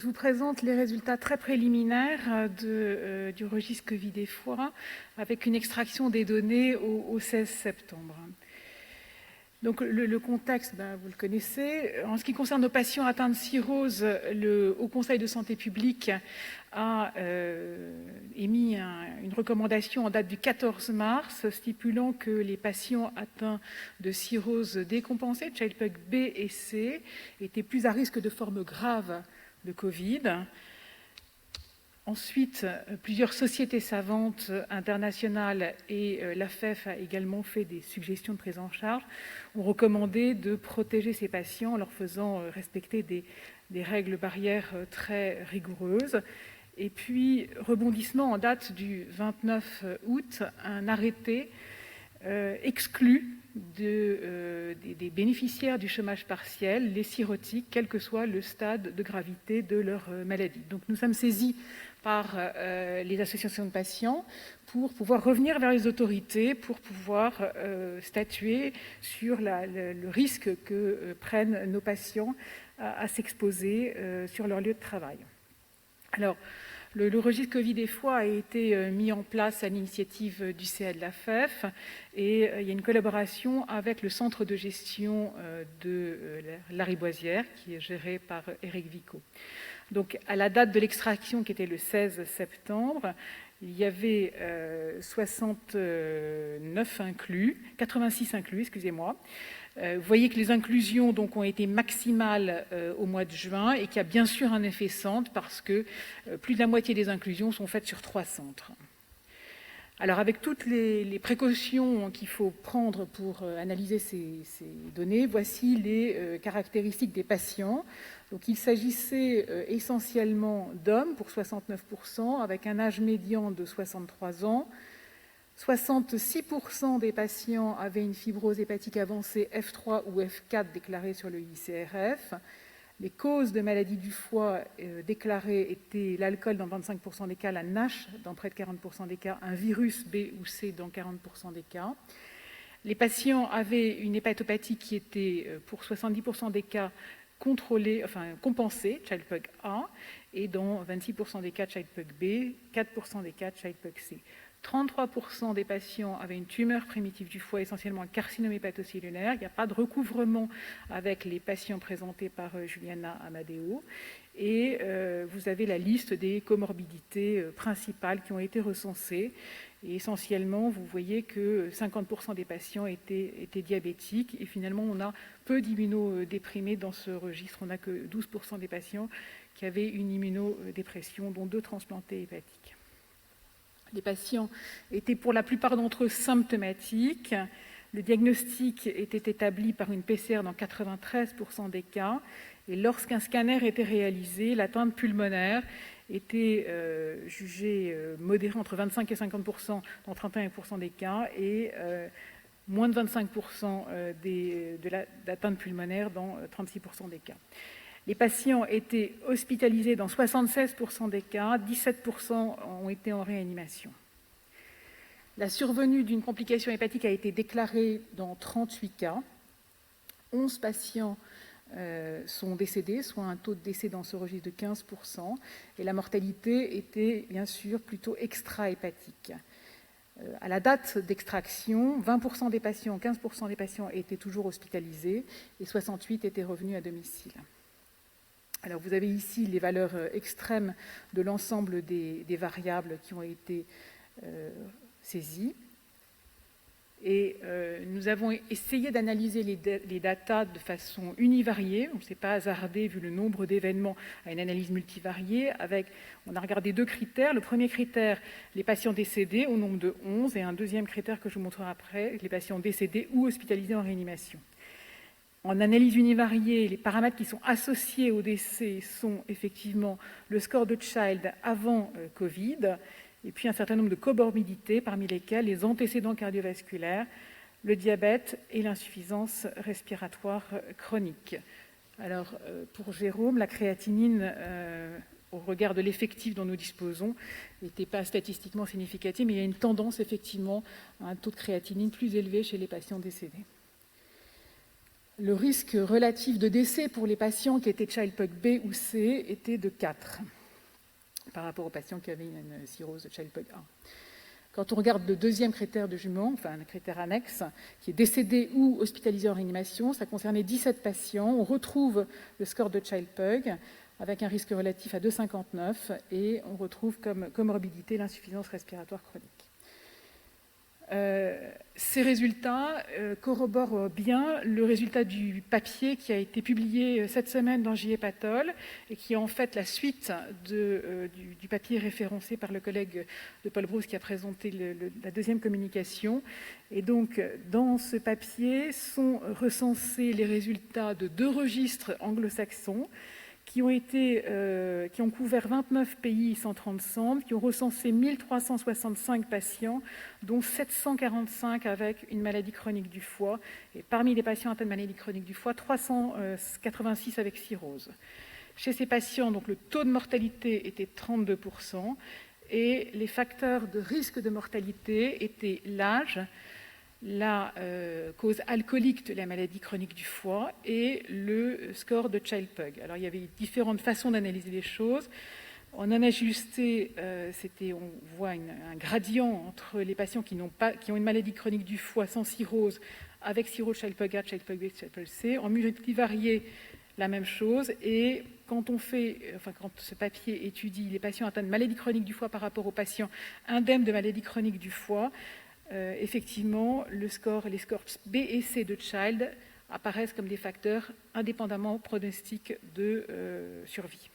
Je vous présente les résultats très préliminaires du registre Covid et foie avec une extraction des données au 16 septembre. Donc le contexte, vous le connaissez. En ce qui concerne nos patients atteints de cirrhose, le Haut Conseil de santé publique a émis une recommandation en date du 14 mars stipulant que les patients atteints de cirrhose décompensée, Child-Pugh B et C, étaient plus à risque de formes graves de Covid. Ensuite, plusieurs sociétés savantes internationales et l'AFEF a également fait des suggestions de prise en charge, ont recommandé de protéger ces patients en leur faisant respecter des règles barrières très rigoureuses. Et puis, rebondissement en date du 29 août, un arrêté exclut des bénéficiaires du chômage partiel, les cirrhotiques, quel que soit le stade de gravité de leur maladie. Donc nous sommes saisis par les associations de patients pour pouvoir revenir vers les autorités, pour pouvoir statuer sur le risque que prennent nos patients à s'exposer sur leur lieu de travail. Alors, le registre Covid et foie a été mis en place à l'initiative du CA de l'AFEF et il y a une collaboration avec le centre de gestion de Lariboisière qui est géré par Éric Vico. Donc à la date de l'extraction qui était le 16 septembre, il y avait 86 inclus, excusez-moi. Vous voyez que les inclusions donc, ont été maximales au mois de juin et qu'il y a bien sûr un effet centre parce que plus de la moitié des inclusions sont faites sur 3 centres. Alors avec toutes les précautions qu'il faut prendre pour analyser ces données, voici les caractéristiques des patients. Donc il s'agissait essentiellement d'hommes pour 69%, avec un âge médian de 63 ans. 66% des patients avaient une fibrose hépatique avancée F3 ou F4 déclarée sur le ICRF. Les causes de maladies du foie déclarées étaient l'alcool dans 25% des cas, la NASH dans près de 40% des cas, un virus B ou C dans 40% des cas. Les patients avaient une hépatopathie qui était pour 70% des cas compensée, Child-Pugh A, et dans 26% des cas Child-Pugh B, 4% des cas Child-Pugh C. 33% des patients avaient une tumeur primitive du foie, essentiellement un carcinome hépatocellulaire. Il n'y a pas de recouvrement avec les patients présentés par Juliana Amadeo. Et vous avez la liste des comorbidités principales qui ont été recensées. Et essentiellement, vous voyez que 50% des patients étaient diabétiques. Et finalement, on a peu d'immunodéprimés dans ce registre. On n'a que 12% des patients qui avaient une immunodépression, dont 2 transplantés hépatiques. Les patients étaient pour la plupart d'entre eux symptomatiques. Le diagnostic était établi par une PCR dans 93% des cas. Et lorsqu'un scanner était réalisé, l'atteinte pulmonaire était jugée modérée entre 25 et 50% dans 31% des cas et moins de 25% d'atteinte pulmonaire dans 36% des cas. Les patients étaient hospitalisés dans 76% des cas, 17% ont été en réanimation. La survenue d'une complication hépatique a été déclarée dans 38 cas. 11 patients sont décédés, soit un taux de décès dans ce registre de 15%. Et la mortalité était bien sûr plutôt extra-hépatique. À la date d'extraction, 20% des patients, 15% des patients étaient toujours hospitalisés et 68 étaient revenus à domicile. Alors vous avez ici les valeurs extrêmes de l'ensemble des variables qui ont été saisies. Et nous avons essayé d'analyser les datas de façon univariée. On ne s'est pas hasardé, vu le nombre d'événements, à une analyse multivariée. On a regardé 2 critères. Le premier critère, les patients décédés au nombre de 11. Et un deuxième critère que je vous montrerai après, les patients décédés ou hospitalisés en réanimation. En analyse univariée, les paramètres qui sont associés au décès sont effectivement le score de Child avant Covid, et puis un certain nombre de comorbidités, parmi lesquelles les antécédents cardiovasculaires, le diabète et l'insuffisance respiratoire chronique. Alors, pour Jérôme, la créatinine, au regard de l'effectif dont nous disposons, n'était pas statistiquement significative, mais il y a une tendance effectivement à un taux de créatinine plus élevé chez les patients décédés. Le risque relatif de décès pour les patients qui étaient Child-Pugh B ou C était de 4 par rapport aux patients qui avaient une cirrhose de Child-Pugh 1. Quand on regarde le deuxième critère de jument, enfin un critère annexe, qui est décédé ou hospitalisé en réanimation, ça concernait 17 patients. On retrouve le score de Child-Pugh avec un risque relatif à 2,59 et on retrouve comme comorbidité l'insuffisance respiratoire chronique. Ces résultats corroborent bien le résultat du papier qui a été publié cette semaine dans JE Pathol et qui est en fait la suite du papier référencé par le collègue de Paul Brousse qui a présenté la deuxième communication. Et donc, dans ce papier sont recensés les résultats de 2 registres anglo-saxons qui ont couvert 29 pays, 130 centres, qui ont recensé 1365 patients, dont 745 avec une maladie chronique du foie. Et parmi les patients atteints de maladie chronique du foie, 386 avec cirrhose. Chez ces patients, donc, le taux de mortalité était 32% et les facteurs de risque de mortalité étaient l'âge, la cause alcoolique de la maladie chronique du foie et le score de Child-Pugh. Alors, il y avait différentes façons d'analyser les choses. On en a ajusté, on voit un gradient entre les patients qui ont une maladie chronique du foie sans cirrhose, avec cirrhose Child-Pugh A, Child-Pugh B, Child-Pugh C. En multivarié, la même chose. Et quand ce papier étudie les patients atteints de maladie chronique du foie par rapport aux patients indemnes de maladie chronique du foie, effectivement, les scores B et C de Child apparaissent comme des facteurs indépendamment pronostiques de survie.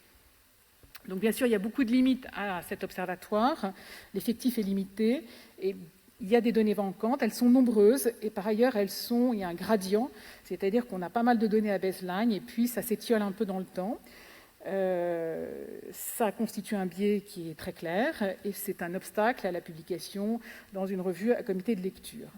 Donc, bien sûr, il y a beaucoup de limites à cet observatoire. L'effectif est limité et il y a des données manquantes. Elles sont nombreuses et par ailleurs, il y a un gradient, c'est-à-dire qu'on a pas mal de données à baseline et puis ça s'étiole un peu dans le temps. Ça constitue un biais qui est très clair et c'est un obstacle à la publication dans une revue à comité de lecture.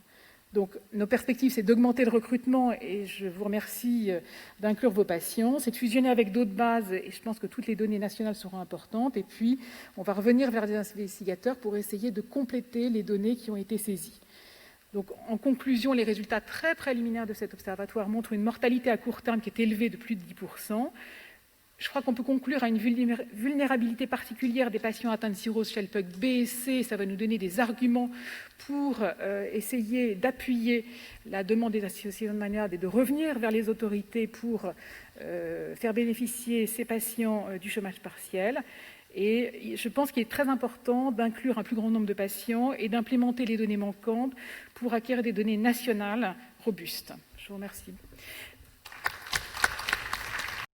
Donc, nos perspectives, c'est d'augmenter le recrutement et je vous remercie d'inclure vos patients. C'est de fusionner avec d'autres bases et je pense que toutes les données nationales seront importantes. Et puis, on va revenir vers des investigateurs pour essayer de compléter les données qui ont été saisies. Donc, en conclusion, les résultats très préliminaires de cet observatoire montrent une mortalité à court terme qui est élevée de plus de 10%. Je crois qu'on peut conclure à une vulnérabilité particulière des patients atteints de cirrhose Child-Pugh B et C. Ça va nous donner des arguments pour essayer d'appuyer la demande des associations de malades et de revenir vers les autorités pour faire bénéficier ces patients du chômage partiel. Et je pense qu'il est très important d'inclure un plus grand nombre de patients et d'implémenter les données manquantes pour acquérir des données nationales robustes. Je vous remercie.